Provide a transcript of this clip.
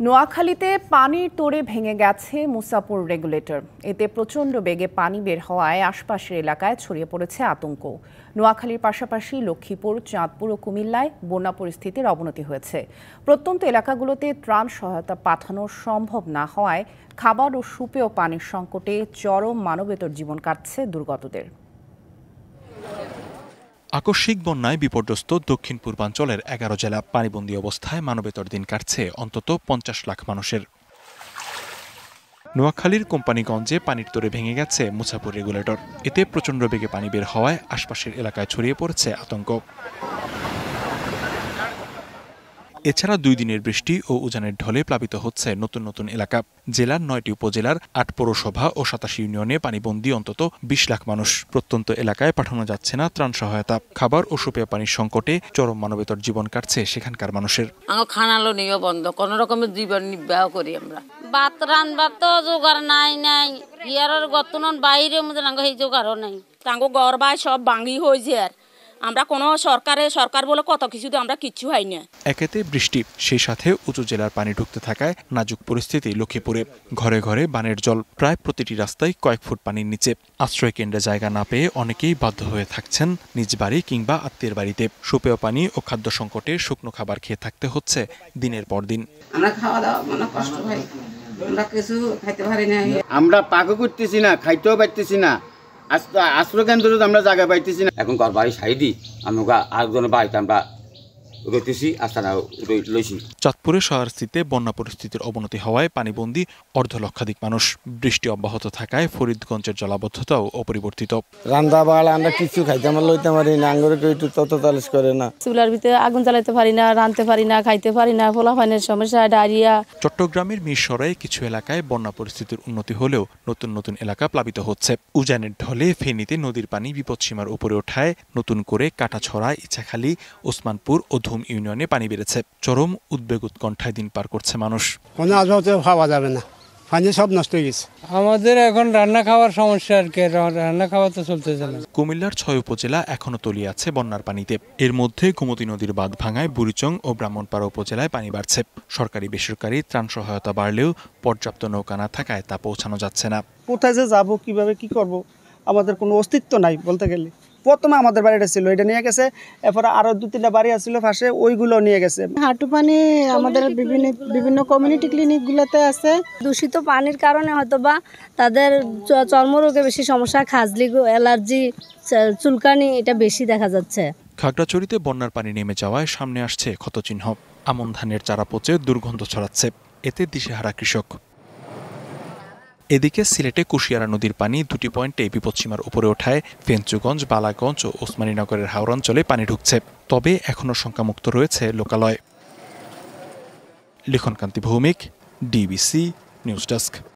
নোয়াখালীতে পানির তোড়ে ভেঙে গেছে মুসাপুর রেগুলেটর। এতে প্রচণ্ড বেগে পানি বের হওয়ায় আশপাশের এলাকায় ছড়িয়ে পড়েছে আতঙ্ক। নোয়াখালীর পাশাপাশি লক্ষ্মীপুর, চাঁদপুর ও কুমিল্লায় বন্যা পরিস্থিতির অবনতি হয়েছে। প্রত্যন্ত এলাকাগুলোতে ত্রাণ সহায়তা পাঠানো সম্ভব না হওয়ায় খাবার ও সুপেয় পানির সংকটে চরম মানবেতর জীবন কাটছে দুর্গতদের। আকস্মিক বন্যায় বিপর্যস্ত দক্ষিণ পূর্বাঞ্চলের 11 জেলা পানিবন্দী অবস্থায় মানবেতর দিন কাটছে অন্তত 50 লাখ মানুষের। নোয়াখালীর কোম্পানিগঞ্জে পানির তোড়ে ভেঙে গেছে মুসাপুর রেগুলেটর। এতে প্রচণ্ড বেগে পানি বের হওয়ায় আশপাশের এলাকায় ছড়িয়ে পড়েছে আতঙ্ক। এছাড়া 2 দিনের বৃষ্টি ও উজানের ঢলে প্লাবিত হচ্ছে নতুন নতুন এলাকা। জেলার 9টি উপজেলার 8 পৌরসভা ও 27 ইউনিয়নে পানিবন্দী অন্তত 20 লাখ মানুষ। প্রত্যন্ত এলাকায় পাঠানো যাচ্ছে না ত্রাণ সহায়তা। খাবার ও সুপেয় পানির সংকটে চরম মানবেতর জীবন কাটছে সেখানকার মানুষের। খানালো নিয়ে বন্ধ, কোন রকমের জীবন নির্বাহ করি আমরা। ভাত রান্নার তো জোগাড় নাই ইয়ারের গতনন বাইরে মধ্যে এই জোগাড়ও নাই। তাঙ্গো ঘর বাই সব ভাঙি হয়েছে আর আমরা কোনো সরকার বলে কত কিছু তো আমরা কিচ্ছু হয় না। একেতে বৃষ্টি, সেই সাথে উঁচু জেলার পানি ঢুকতে থাকায় নাজুক পরিস্থিতি লক্ষ্মীপুরে। ঘরে ঘরে বানের জল, প্রায় প্রতিটি রাস্তায় কয়েক ফুট পানির নিচে। আশ্রয় কেন্দ্রে জায়গা না পেয়ে অনেকেই বাধ্য হয়ে থাকছেন নিজ বাড়ি কিংবা আত্মীয়ের বাড়িতে। সুপেয় পানি ও খাদ্য সংকটে শুকনো খাবার খেয়ে থাকতে হচ্ছে দিনের পর দিন। আমরা খাওয়া দাওয়া মানে কষ্ট হয়, আমরা কিছু খাইতে পারি না। আমরা পাকও করতেছি না, খাইতেও পারতেছি না। আশ্রয় কেন্দ্র আমরা জায়গা পাইতেছি না। এখন ঘর বাড়ি সাইডি আমরা আরেকজনের বাড়িতে আমরা রইতেছি, আস্তানা লইছি। চাঁদপুরের শহরস্থিতে বন্যা পরিস্থিতির অবনতি হওয়ায় পানিবন্দী অর্ধলক্ষাধিক মানুষ। বৃষ্টি অব্যাহত থাকায় ফরিদগঞ্জের জলাবদ্ধতাও অপরিবর্তিত। রান্না বাড়া আমরা কিছু খাইতে আমরা লইতে পারি না, আঙ্গুরে কেউ একটু তত তালিশ করে না। চুলার ভিতরে আগুন জ্বালাইতে পারি না, রাঁধতে পারি না, খাইতে পারি না, ফলাফানের সমস্যা, ডায়রিয়া। চট্টগ্রামের মিরসরাইয়ে কিছু এলাকায় বন্যা পরিস্থিতির উন্নতি হলেও নতুন নতুন এলাকা প্লাবিত হচ্ছে। উজানের ঢলে ফেনীতে নদীর পানি বিপদসীমার উপরে ওঠায় নতুন করে কাটাছড়া, ইছাখালী, ওসমানপুর ও ইউনিয়নে পানি বেড়েছে। চরম উদ্বেগ উৎকণ্ঠায় দিন পার করছে মানুষ। কোনো আজকে খাওয়া যাবে না, পানি সব নষ্ট হয়ে গেছে। আমাদের এখন রান্না খাওয়ার সমস্যা আর কি, রান্না খাওয়া তো চলতেছে না। কুমিল্লার 6 উপজেলা এখনো তলিয়ে আছে বন্যার পানিতে। এর মধ্যে গোমতী নদীর বাঁধ ভাঙায় বুড়িচং ও ব্রাহ্মণপাড়া উপজেলায় পানি বাড়ছে। সরকারি বেসরকারি ত্রাণ সহায়তা বাড়লেও পর্যাপ্ত নৌকা না থাকায় তা পৌঁছানো যাচ্ছে না। কোথায় যে যাবো, কিভাবে কি করব, আমাদের কোনো অস্তিত্ব নাই বলতে গেলে। প্রথমে আমাদের বাড়িটা ছিল, এটা নিয়ে গেছে, এরপরে আরো 2-3টা বাড়ি আসছিল পাশে, ওইগুলো নিয়ে গেছে। হাঁটু পানি আমাদের বিভিন্ন কমিউনিটি ক্লিনিকগুলোতে আছে। দূষিত পানির কারণে হয়তোবা তাদের চর্মরোগে বেশি সমস্যা, খাজলি, অ্যালার্জি, চুলকানি এটা বেশি দেখা যাচ্ছে। খাগড়াছড়িতে বন্যার পানি নেমে যাওয়ায় সামনে আসছে ক্ষতচিহ্ন। আমন ধানের চারা পচে দুর্গন্ধ ছড়াচ্ছে, এতে দিশেহারা কৃষক। এদিকে সিলেটে কুশিয়ারা নদীর পানি 2টি পয়েন্টে বিপদসীমার উপরে ওঠায় ফেঞ্চুগঞ্জ, বালাগঞ্জ ও ওসমানীনগরের হাওর অঞ্চলে পানি ঢুকছে। তবে এখনও শঙ্কামুক্ত রয়েছে লোকালয়। লিখনকান্তি ভৌমিক, ডিবিসি নিউজ ডেস্ক।